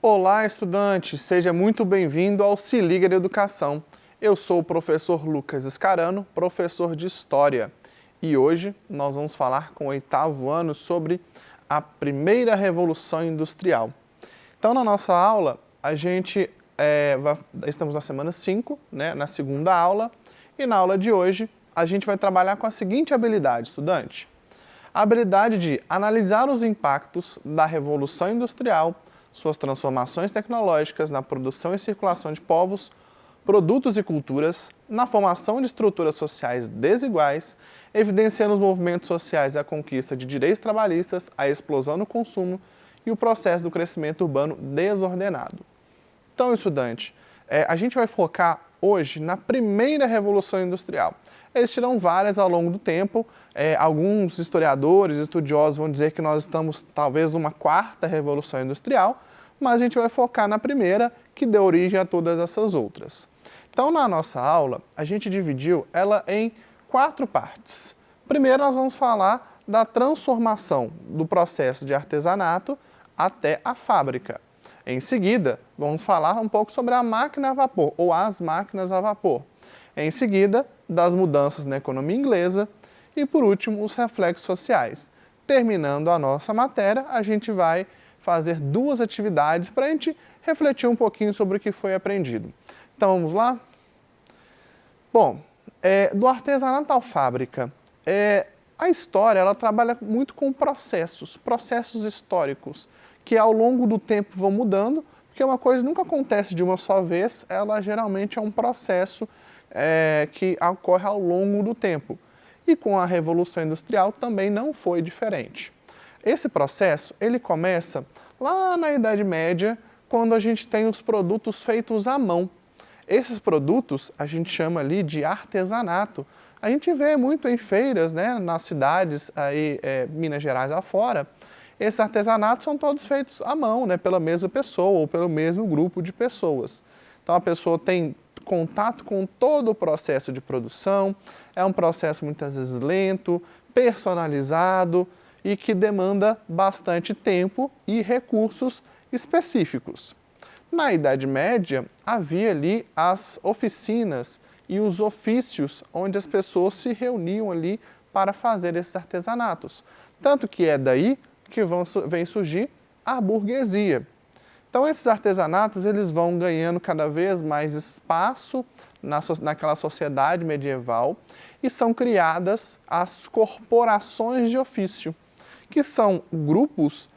Olá, estudante! Seja muito bem-vindo ao Se Liga da Educação. Eu sou o professor Lucas Scarano, professor de História. E hoje nós vamos falar com o 8º ano sobre a primeira Revolução Industrial. Então, na nossa aula, estamos na semana 5, né, na segunda aula, e na aula de hoje a gente vai trabalhar com a seguinte habilidade, estudante. A habilidade de analisar os impactos da Revolução Industrial, suas transformações tecnológicas na produção e circulação de povos, produtos e culturas, na formação de estruturas sociais desiguais, evidenciando os movimentos sociais e a conquista de direitos trabalhistas, a explosão do consumo e o processo do crescimento urbano desordenado. Então, estudante, a gente vai focar hoje na primeira Revolução Industrial. Existirão várias ao longo do tempo. Alguns historiadores, estudiosos vão dizer que nós estamos talvez numa 4ª Revolução Industrial, mas a gente vai focar na primeira, que deu origem a todas essas outras. Então, na nossa aula, a gente dividiu ela em 4 partes. Primeiro, nós vamos falar da transformação do processo de artesanato até a fábrica. Em seguida, vamos falar um pouco sobre a máquina a vapor, ou as máquinas a vapor. Em seguida, das mudanças na economia inglesa e, por último, os reflexos sociais. Terminando a nossa matéria, a gente vai fazer 2 atividades para a gente refletir um pouquinho sobre o que foi aprendido. Então, vamos lá? Bom, do artesanato à fábrica, a história ela trabalha muito com processos históricos, que ao longo do tempo vão mudando, porque uma coisa nunca acontece de uma só vez, ela geralmente é um processo que ocorre ao longo do tempo. E com a Revolução Industrial também não foi diferente. Esse processo, ele começa lá na Idade Média, quando a gente tem os produtos feitos à mão. Esses produtos a gente chama ali de artesanato. A gente vê muito em feiras, né, nas cidades, aí, Minas Gerais afora. Esses artesanatos são todos feitos à mão, né, pela mesma pessoa ou pelo mesmo grupo de pessoas. Então a pessoa tem contato com todo o processo de produção, é um processo muitas vezes lento, personalizado e que demanda bastante tempo e recursos específicos. Na Idade Média, havia ali as oficinas e os ofícios onde as pessoas se reuniam ali para fazer esses artesanatos. Tanto que é daí que vem surgir a burguesia. Então, esses artesanatos eles vão ganhando cada vez mais espaço naquela sociedade medieval e são criadas as corporações de ofício, que são grupos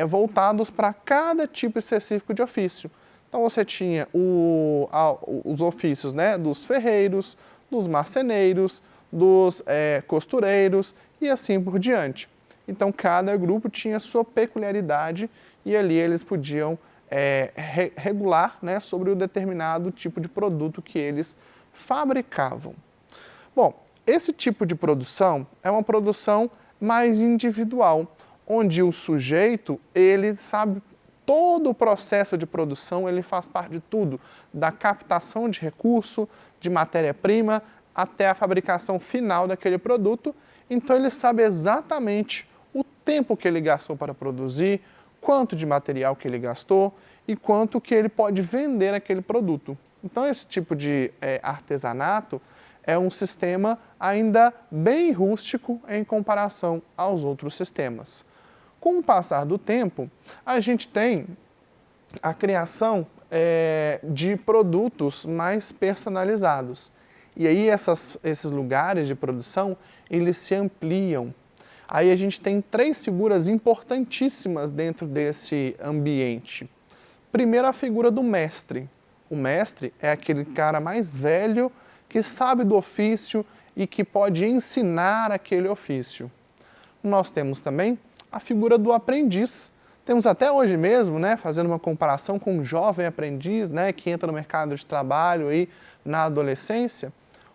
voltados para cada tipo específico de ofício. Então, você tinha os ofícios, né, dos ferreiros, dos marceneiros, dos costureiros e assim por diante. Então, cada grupo tinha sua peculiaridade e ali eles podiam regular, né, sobre o determinado tipo de produto que eles fabricavam. Bom, esse tipo de produção é uma produção mais individual, onde o sujeito, ele sabe todo o processo de produção, ele faz parte de tudo, da captação de recurso, de matéria-prima, até a fabricação final daquele produto. Então ele sabe exatamente o tempo que ele gastou para produzir, quanto de material que ele gastou e quanto que ele pode vender aquele produto. Então esse tipo de artesanato é um sistema ainda bem rústico em comparação aos outros sistemas. Com o passar do tempo, a gente tem a criação de produtos mais personalizados. E aí esses lugares de produção, eles se ampliam. Aí a gente tem 3 figuras importantíssimas dentro desse ambiente. Primeiro, a figura do mestre. O mestre é aquele cara mais velho que sabe do ofício e que pode ensinar aquele ofício. Nós temos também a figura do aprendiz. Temos até hoje mesmo, né, fazendo uma comparação com um jovem aprendiz, né, que entra no mercado de trabalho aí na adolescência.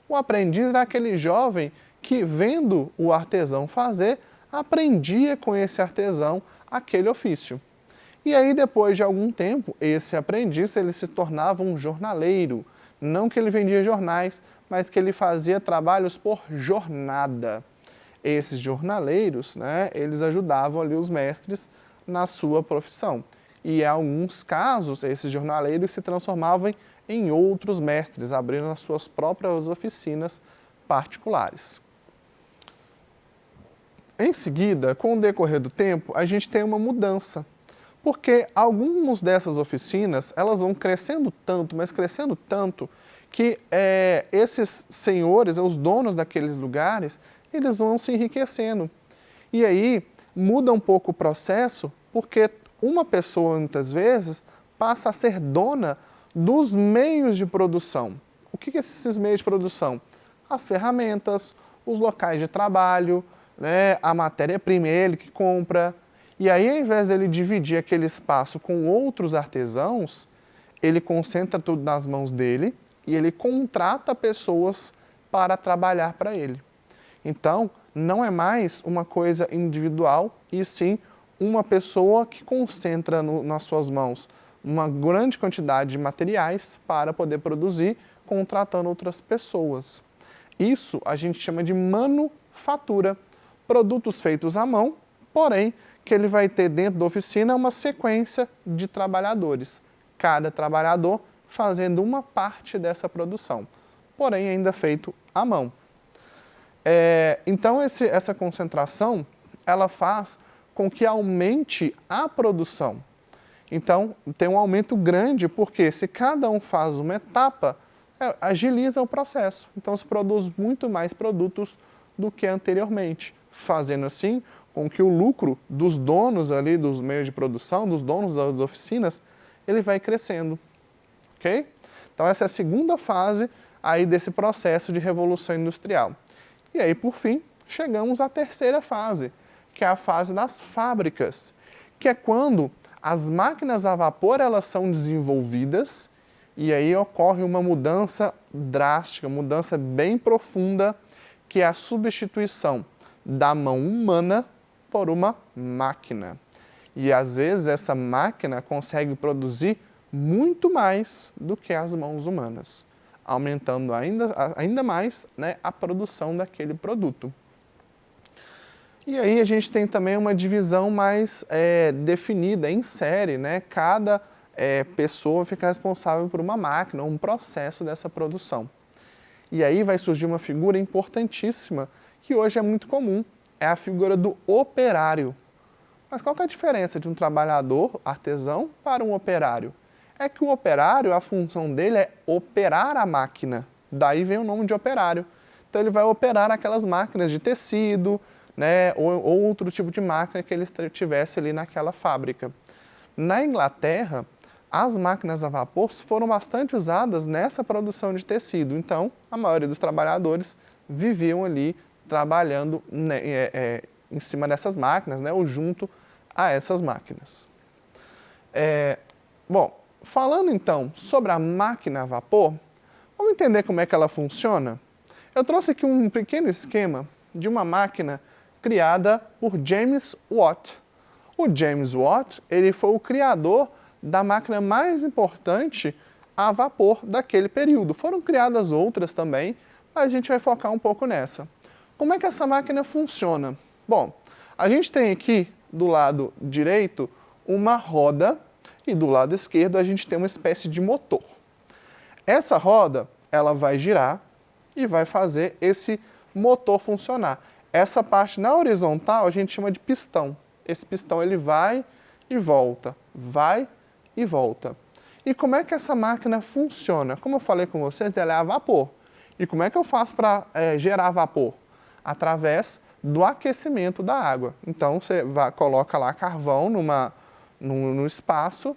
O aprendiz era aquele jovem que, vendo o artesão fazer, aprendia com esse artesão aquele ofício. E aí, depois de algum tempo, esse aprendiz ele se tornava um jornaleiro. Não que ele vendia jornais, mas que ele fazia trabalhos por jornada. Esses jornaleiros, né, eles ajudavam ali os mestres na sua profissão. e em alguns casos esses jornaleiros se transformavam em outros mestres, abrindo as suas próprias oficinas particulares. Em seguida, com o decorrer do tempo, a gente tem uma mudança, porque algumas dessas oficinas, elas vão crescendo tanto, mas crescendo tanto, que esses senhores, os donos daqueles lugares, eles vão se enriquecendo. E aí, muda um pouco o processo, porque uma pessoa, muitas vezes, passa a ser dona dos meios de produção. O que são esses meios de produção? As ferramentas, os locais de trabalho, né, a matéria-prima, ele que compra. E aí, ao invés dele dividir aquele espaço com outros artesãos, ele concentra tudo nas mãos dele e ele contrata pessoas para trabalhar para ele. Então, não é mais uma coisa individual, e sim uma pessoa que concentra nas suas mãos uma grande quantidade de materiais para poder produzir, contratando outras pessoas. Isso a gente chama de manufatura. Produtos feitos à mão, porém, que ele vai ter dentro da oficina uma sequência de trabalhadores. Cada trabalhador fazendo uma parte dessa produção, porém ainda feito à mão. Então, essa concentração, ela faz com que aumente a produção. Então, tem um aumento grande, porque se cada um faz uma etapa, agiliza o processo. Então, se produz muito mais produtos do que anteriormente, fazendo assim com que o lucro dos donos ali dos meios de produção, dos donos das oficinas, ele vai crescendo, ok? Então, essa é a segunda fase aí desse processo de revolução industrial. E aí, por fim, chegamos à terceira fase, que é a fase das fábricas, que é quando as máquinas a vapor elas são desenvolvidas e aí ocorre uma mudança drástica, mudança bem profunda, que é a substituição da mão humana por uma máquina. E às vezes essa máquina consegue produzir muito mais do que as mãos humanas, aumentando ainda mais, né, a produção daquele produto. E aí a gente tem também uma divisão mais definida em série, né? Cada pessoa fica responsável por uma máquina, um processo dessa produção. E aí vai surgir uma figura importantíssima, que hoje é muito comum, é a figura do operário. Mas qual que é a diferença de um trabalhador artesão para um operário? É que o operário, a função dele é operar a máquina. Daí vem o nome de operário. Então ele vai operar aquelas máquinas de tecido, né, ou outro tipo de máquina que ele tivesse ali naquela fábrica. Na Inglaterra, as máquinas a vapor foram bastante usadas nessa produção de tecido. Então, a maioria dos trabalhadores viviam ali trabalhando, né, em cima dessas máquinas, né, ou junto a essas máquinas. Bom, falando então sobre a máquina a vapor, vamos entender como é que ela funciona? Eu trouxe aqui um pequeno esquema de uma máquina criada por James Watt. O James Watt, ele foi o criador da máquina mais importante a vapor daquele período. Foram criadas outras também, mas a gente vai focar um pouco nessa. Como é que essa máquina funciona? Bom, a gente tem aqui do lado direito uma roda e do lado esquerdo a gente tem uma espécie de motor. Essa roda, ela vai girar e vai fazer esse motor funcionar. Essa parte na horizontal a gente chama de pistão. Esse pistão ele vai e volta, vai e volta. E como é que essa máquina funciona? Como eu falei com vocês, ela é a vapor. E como é que eu faço para gerar vapor? Através do aquecimento da água. Então você coloca lá carvão no espaço,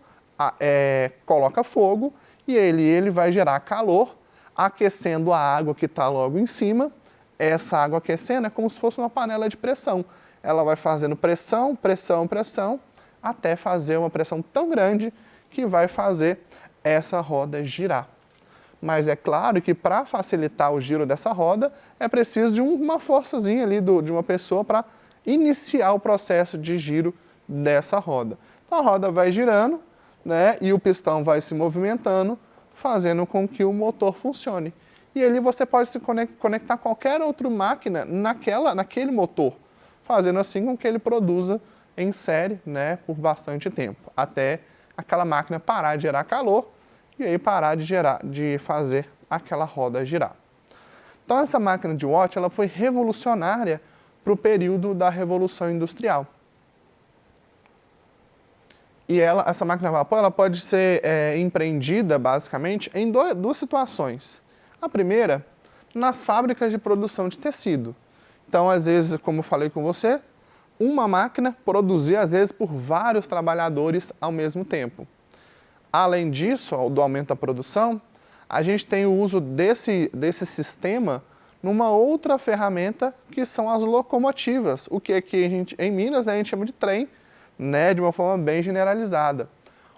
coloca fogo e ele vai gerar calor, aquecendo a água que está logo em cima. Essa água aquecendo é como se fosse uma panela de pressão. Ela vai fazendo pressão, pressão, pressão, até fazer uma pressão tão grande que vai fazer essa roda girar. Mas é claro que para facilitar o giro dessa roda, é preciso de uma forçazinha ali de uma pessoa para iniciar o processo de giro dessa roda. Então a roda vai girando, né, e o pistão vai se movimentando, fazendo com que o motor funcione. E ali você pode se conectar qualquer outra máquina naquele motor, fazendo assim com que ele produza em série, né, por bastante tempo, até aquela máquina parar de gerar calor e aí parar de fazer aquela roda girar. Então essa máquina de Watt ela foi revolucionária para o período da Revolução Industrial. E essa máquina a vapor ela pode ser empreendida basicamente em duas situações. A primeira, nas fábricas de produção de tecido. Então, às vezes, como eu falei com você, uma máquina produzir, às vezes, por vários trabalhadores ao mesmo tempo. Além disso, do aumento da produção, a gente tem o uso desse sistema numa outra ferramenta que são as locomotivas, o que aqui em Minas a gente chama de trem, né, de uma forma bem generalizada.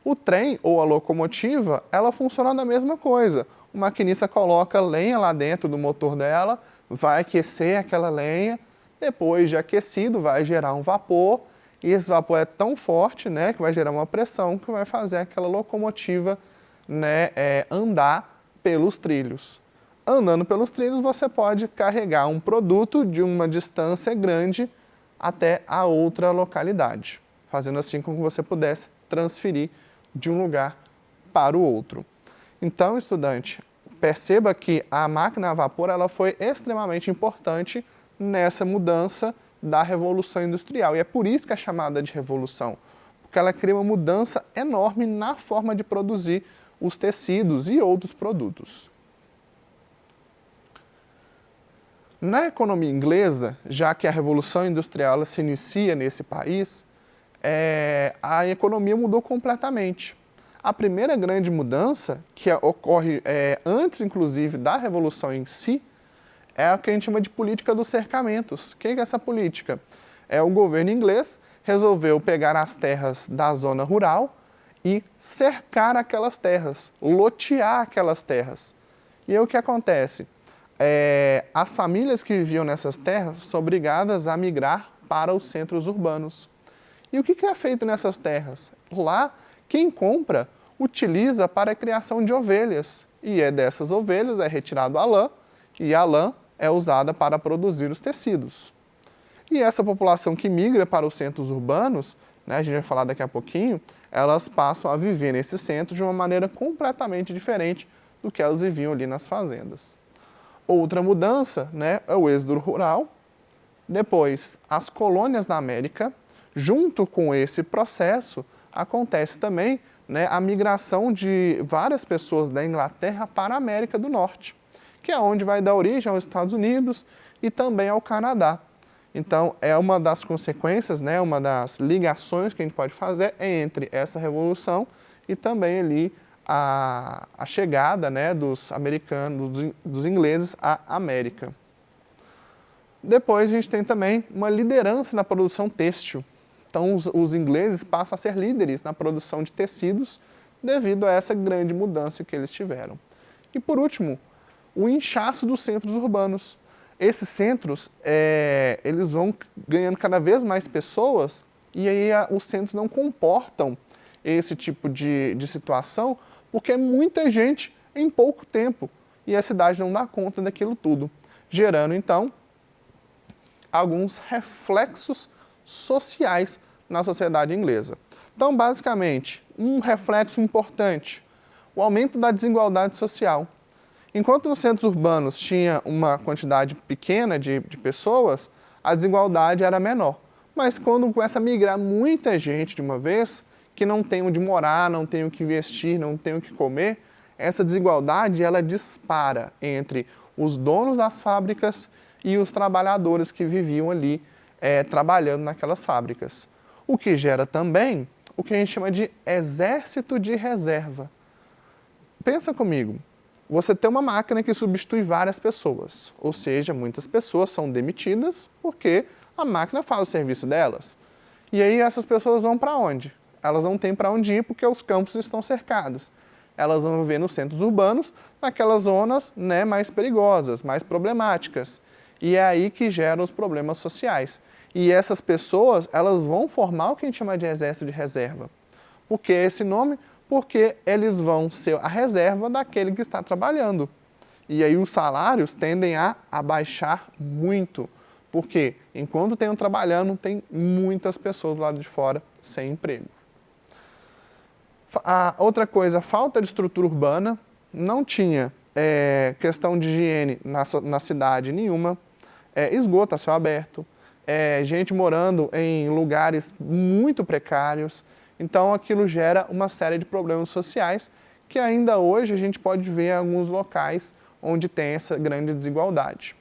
O trem ou a locomotiva, ela funciona da mesma coisa. O maquinista coloca lenha lá dentro do motor dela, vai aquecer aquela lenha, depois de aquecido vai gerar um vapor, e esse vapor é tão forte, né, que vai gerar uma pressão que vai fazer aquela locomotiva, né, andar pelos trilhos. Andando pelos trilhos, você pode carregar um produto de uma distância grande até a outra localidade, fazendo assim com que você pudesse transferir de um lugar para o outro. Então, estudante, perceba que a máquina a vapor ela foi extremamente importante nessa mudança da Revolução Industrial. E é por isso que é chamada de revolução, porque ela cria uma mudança enorme na forma de produzir os tecidos e outros produtos. Na economia inglesa, já que a Revolução Industrial ela se inicia nesse país, a economia mudou completamente. A primeira grande mudança, que ocorre antes, inclusive, da Revolução em si, é o que a gente chama de política dos cercamentos. O que é essa política? O governo inglês resolveu pegar as terras da zona rural e cercar aquelas terras, lotear aquelas terras. E aí o que acontece? As famílias que viviam nessas terras são obrigadas a migrar para os centros urbanos. E o que é feito nessas terras? Lá, quem compra utiliza para a criação de ovelhas. E dessas ovelhas é retirado a lã, e a lã é usada para produzir os tecidos. E essa população que migra para os centros urbanos, né, a gente vai falar daqui a pouquinho, elas passam a viver nesses centros de uma maneira completamente diferente do que elas viviam ali nas fazendas. Outra mudança, né, é o êxodo rural. Depois, as colônias na América. Junto com esse processo, acontece também, né, a migração de várias pessoas da Inglaterra para a América do Norte, que é onde vai dar origem aos Estados Unidos e também ao Canadá. Então, é uma das consequências, né, uma das ligações que a gente pode fazer entre essa revolução e também ali a chegada, né, dos americanos, dos ingleses à América. Depois a gente tem também uma liderança na produção têxtil. Então os ingleses passam a ser líderes na produção de tecidos devido a essa grande mudança que eles tiveram. E por último, o inchaço dos centros urbanos. Esses centros, eles vão ganhando cada vez mais pessoas e aí os centros não comportam esse tipo de situação porque é muita gente em pouco tempo e a cidade não dá conta daquilo tudo, gerando então alguns reflexos sociais na sociedade inglesa. Então, basicamente, um reflexo importante, o aumento da desigualdade social. Enquanto nos centros urbanos tinha uma quantidade pequena de pessoas, a desigualdade era menor. Mas quando começa a migrar muita gente de uma vez, que não tem onde morar, não tem o que vestir, não tem o que comer, essa desigualdade ela dispara entre os donos das fábricas e os trabalhadores que viviam ali trabalhando naquelas fábricas. O que gera também o que a gente chama de exército de reserva. Pensa comigo, você tem uma máquina que substitui várias pessoas, ou seja, muitas pessoas são demitidas porque a máquina faz o serviço delas. E aí essas pessoas vão para onde? Elas não têm para onde ir porque os campos estão cercados. Elas vão viver nos centros urbanos, naquelas zonas, né, mais perigosas, mais problemáticas. E é aí que geram os problemas sociais. E essas pessoas, elas vão formar o que a gente chama de exército de reserva. Por que esse nome? Porque eles vão ser a reserva daquele que está trabalhando. E aí os salários tendem a baixar muito. Porque enquanto tem um trabalhando, tem muitas pessoas do lado de fora sem emprego. A outra coisa, falta de estrutura urbana, não tinha questão de higiene na cidade nenhuma, esgoto a céu aberto, gente morando em lugares muito precários, então aquilo gera uma série de problemas sociais que ainda hoje a gente pode ver em alguns locais onde tem essa grande desigualdade.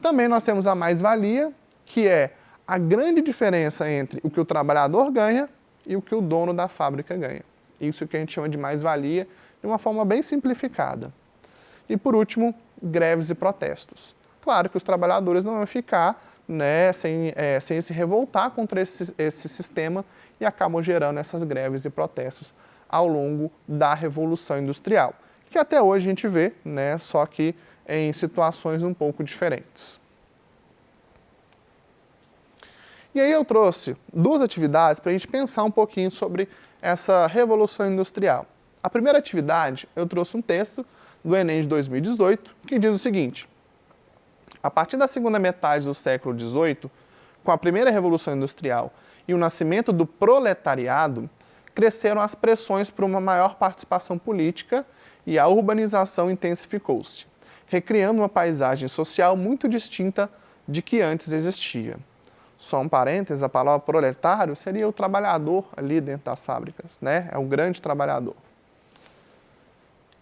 Também nós temos a mais-valia, que é a grande diferença entre o que o trabalhador ganha e o que o dono da fábrica ganha. Isso que a gente chama de mais-valia, de uma forma bem simplificada. E por último, greves e protestos. Claro que os trabalhadores não vão ficar sem se revoltar contra esse sistema e acabam gerando essas greves e protestos ao longo da Revolução Industrial, que até hoje a gente vê, só que em situações um pouco diferentes. E aí eu trouxe duas atividades para a gente pensar um pouquinho sobre essa Revolução Industrial. A primeira atividade, eu trouxe um texto do Enem de 2018, que diz o seguinte: a partir da segunda metade do século XVIII, com a primeira Revolução Industrial e o nascimento do proletariado, cresceram as pressões por uma maior participação política e a urbanização intensificou-se, recriando uma paisagem social muito distinta de que antes existia. Só um parênteses, a palavra proletário seria o trabalhador ali dentro das fábricas, é o grande trabalhador.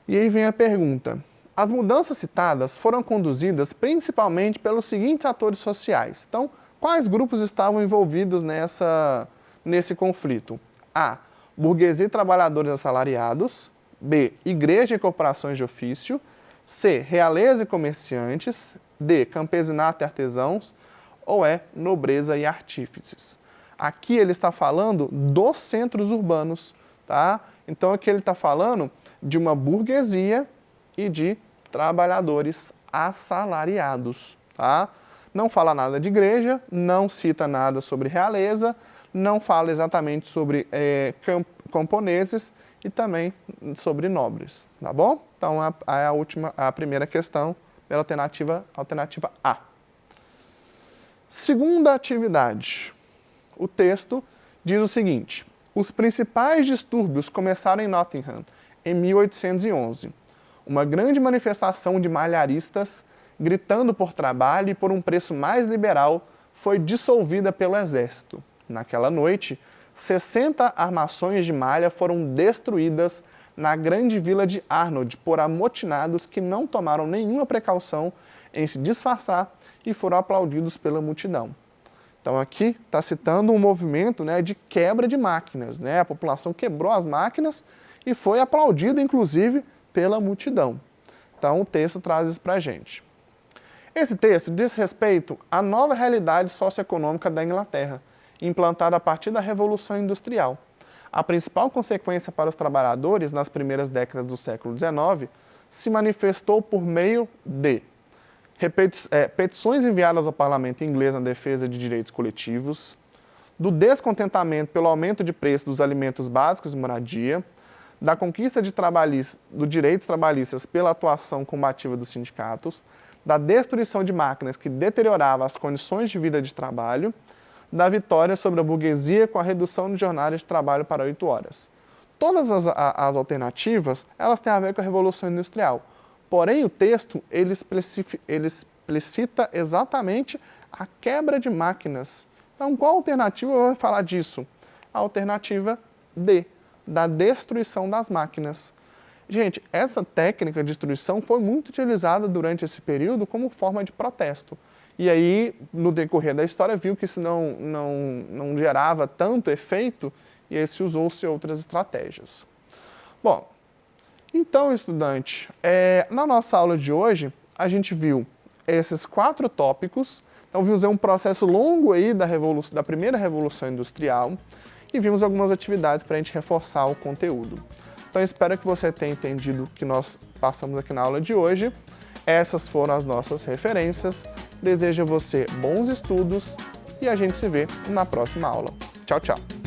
E aí vem a pergunta: as mudanças citadas foram conduzidas principalmente pelos seguintes atores sociais. Então, quais grupos estavam envolvidos nesse conflito? A. Burguesia e trabalhadores assalariados. B. Igreja e corporações de ofício. C. Realeza e comerciantes. D. Campesinato e artesãos. Ou nobreza e artífices. Aqui ele está falando dos centros urbanos, tá? Então aqui ele está falando de uma burguesia e de trabalhadores assalariados, tá? Não fala nada de igreja, não cita nada sobre realeza, não fala exatamente sobre camponeses e também sobre nobres, tá bom? Então a primeira questão, pela alternativa A. Segunda atividade. O texto diz o seguinte: os principais distúrbios começaram em Nottingham, em 1811. Uma grande manifestação de malharistas, gritando por trabalho e por um preço mais liberal, foi dissolvida pelo exército. Naquela noite, 60 armações de malha foram destruídas na grande vila de Arnold por amotinados que não tomaram nenhuma precaução em se disfarçar e foram aplaudidos pela multidão. Então aqui está citando um movimento de quebra de máquinas. A população quebrou as máquinas e foi aplaudida, inclusive, pela multidão. Então o texto traz isso para a gente. Esse texto diz respeito à nova realidade socioeconômica da Inglaterra, implantada a partir da Revolução Industrial. A principal consequência para os trabalhadores nas primeiras décadas do século XIX se manifestou por meio de petições enviadas ao parlamento inglês na defesa de direitos coletivos, do descontentamento pelo aumento de preço dos alimentos básicos e moradia, da conquista de direitos trabalhistas pela atuação combativa dos sindicatos, da destruição de máquinas que deterioravam as condições de vida de trabalho, da vitória sobre a burguesia com a redução de jornada de trabalho para 8 horas. Todas as alternativas, elas têm a ver com a Revolução Industrial. Porém, o texto, ele explicita exatamente a quebra de máquinas. Então, qual alternativa vai falar disso? A alternativa D, da destruição das máquinas. Gente, essa técnica de destruição foi muito utilizada durante esse período como forma de protesto. E aí, no decorrer da história, viu que isso não gerava tanto efeito e aí se usou-se outras estratégias. Bom, então, estudante, na nossa aula de hoje, a gente viu esses 4 tópicos. Então, vimos um processo longo aí da primeira Revolução Industrial e vimos algumas atividades para a gente reforçar o conteúdo. Então, espero que você tenha entendido o que nós passamos aqui na aula de hoje. Essas foram as nossas referências. Desejo a você bons estudos e a gente se vê na próxima aula. Tchau, tchau!